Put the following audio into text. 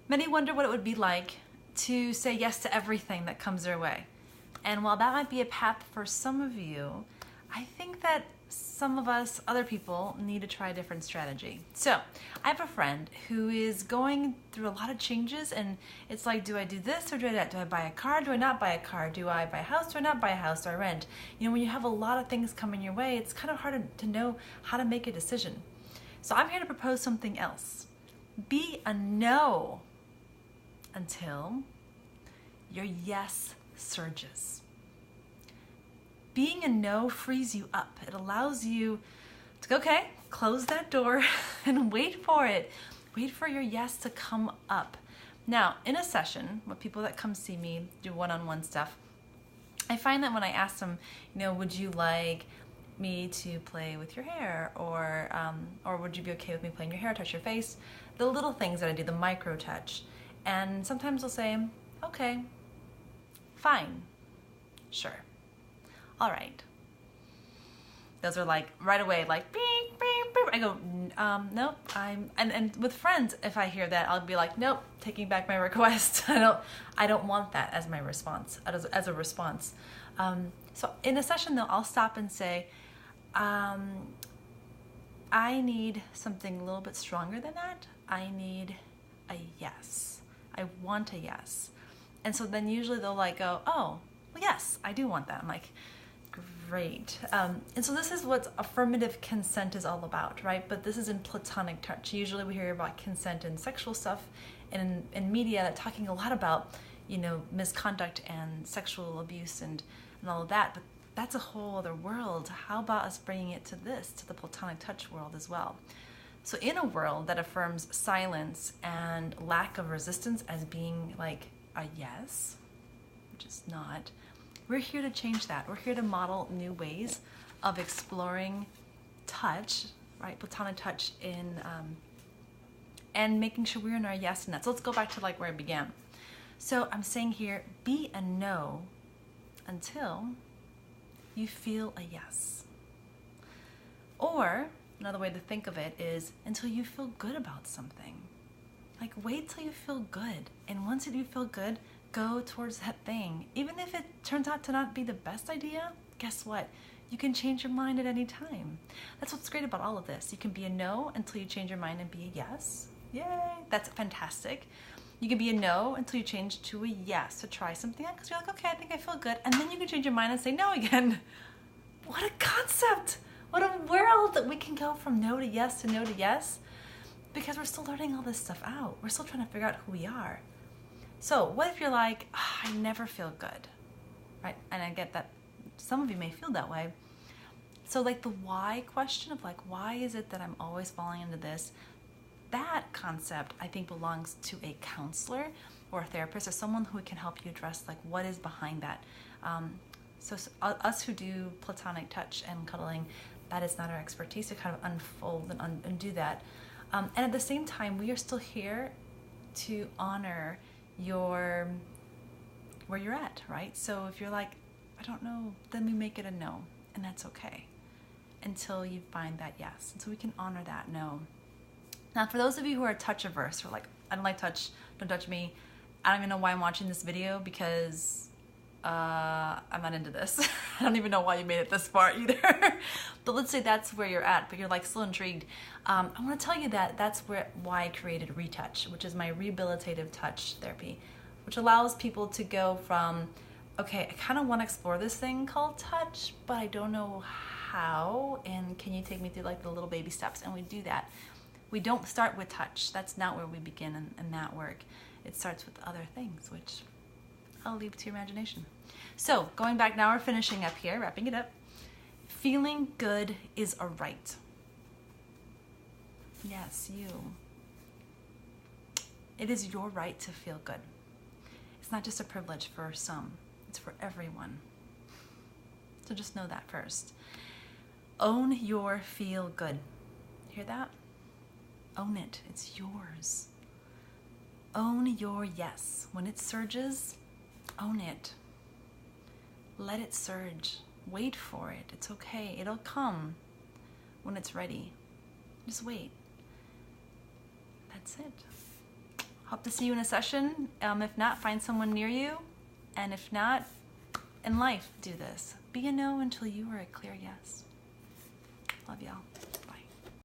Many wonder what it would be like to say yes to everything that comes their way. And while that might be a path for some of you, I think that some of us, other people, need to try a different strategy. So I have a friend who is going through a lot of changes, and it's like, do I do this or do I do that? Do I buy a car? Do I not buy a car? Do I buy a house? Do I not buy a house? Do I rent? You know, when you have a lot of things coming your way, it's kind of hard to know how to make a decision. So I'm here to propose something else. Be a no until your yes surges. Being a no frees you up. It allows you to go, okay, close that door and wait for it. Wait for your yes to come up. Now, in a session, with people that come see me do one-on-one stuff, I find that when I ask them, you know, would you like me to play with your hair, or would you be okay with me playing your hair, touch your face, the little things that I do, the micro touch, and sometimes they'll say, okay, fine, sure, all right. Those are like right away, like beep, beep, beep. I go, nope. And with friends, if I hear that, I'll be like, nope, taking back my request. I don't want that as my response, as a response. So in a session though, I'll stop and say, I need something a little bit stronger than that. I need a yes. I want a yes. And so then usually they'll like go, oh, well, yes, I do want that. I'm like, great. And so this is what affirmative consent is all about, right? But this is in platonic touch. Usually we hear about consent in sexual stuff and in media that talking a lot about, you know, misconduct and sexual abuse and all of that. But that's a whole other world. How about us bringing it to this, to the platonic touch world as well? So in a world that affirms silence and lack of resistance as being like a yes, which is not, we're here to change that. We're here to model new ways of exploring touch, right? Platonic touch in, and making sure we're in our yes in that. So let's go back to like where I began. So I'm saying here, be a no until you feel a yes. Or another way to think of it is until you feel good about something. Like wait till you feel good. And once you do feel good, go towards that thing. Even if it turns out to not be the best idea, guess what? You can change your mind at any time. That's what's great about all of this. You can be a no until you change your mind and be a yes. Yay, that's fantastic. You can be a no until you change to a yes to try something out because you're like, okay, I think I feel good. And then you can change your mind and say no again. What a concept. What a world that we can go from no to yes to no to yes, because we're still learning all this stuff out. We're still trying to figure out who we are. So what if you're like, oh, I never feel good, right? And I get that some of you may feel that way. So like the why question of like, why is it that I'm always falling into this? That concept I think belongs to a counselor or a therapist or someone who can help you address like what is behind that. So us who do platonic touch and cuddling, that is not our expertise to kind of unfold and do that. And at the same time, we are still here to honor where you're at, right? So if you're like, I don't know, then we make it a no, and that's okay until you find that yes. And so we can honor that no. Now, for those of you who are touch averse, who are like, I don't like touch, don't touch me, I don't even know why I'm watching this video because I'm not into this. I don't even know why you made it this far either. But let's say that's where you're at, but you're like still intrigued. I want to tell you that that's why I created Retouch, which is my rehabilitative touch therapy, which allows people to go from, okay, I kind of want to explore this thing called touch, but I don't know how, and can you take me through like the little baby steps? And we do that. We don't start with touch. That's not where we begin in that work. It starts with other things, which I'll leave to your imagination. So going back now, we're finishing up here, wrapping it up. Feeling good is a right. Yes, you. It is your right to feel good. It's not just a privilege for some, it's for everyone. So just know that first. Own your feel good. Hear that? Own it, it's yours. Own your yes. When it surges, own it. Let it surge. Wait for it. It's okay. It'll come when it's ready. Just wait. That's it. Hope to see you in a session. If not, find someone near you. And if not, in life, do this. Be a no until you are a clear yes. Love y'all. Bye.